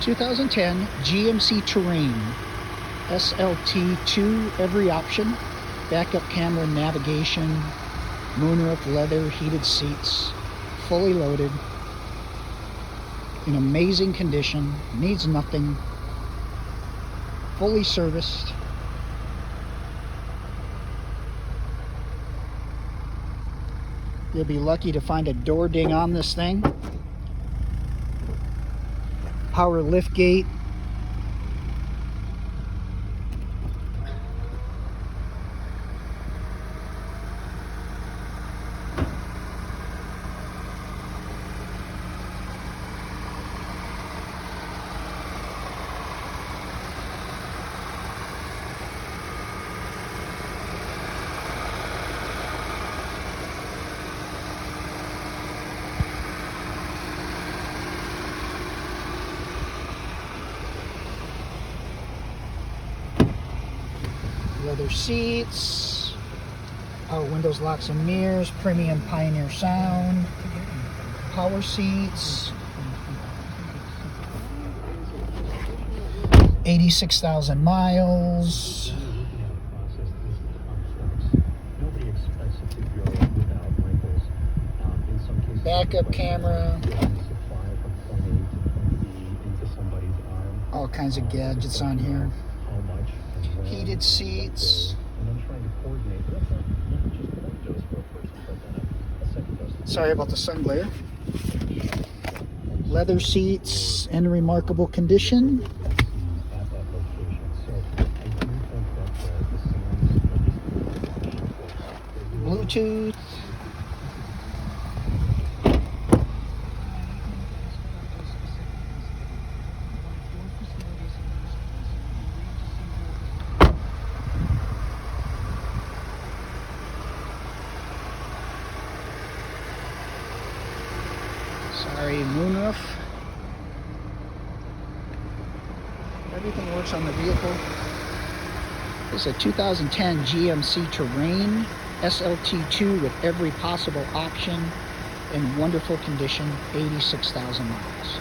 2010 GMC Terrain, SLT2, every option, backup camera, navigation, moonroof, leather, heated seats, fully loaded, in amazing condition, needs nothing, fully serviced. You'll be lucky to find a door ding on this thing. Power lift gate. Leather seats, power windows, locks and mirrors, premium Pioneer sound, power seats, 86,000 miles. Backup camera, all kinds of gadgets on here. Heated seats. Sorry about the sun glare. Leather seats in remarkable condition. Bluetooth. Sorry, moonroof. Everything works on the vehicle. This is a 2010 GMC Terrain SLT2 with every possible option in wonderful condition, 86,000 miles.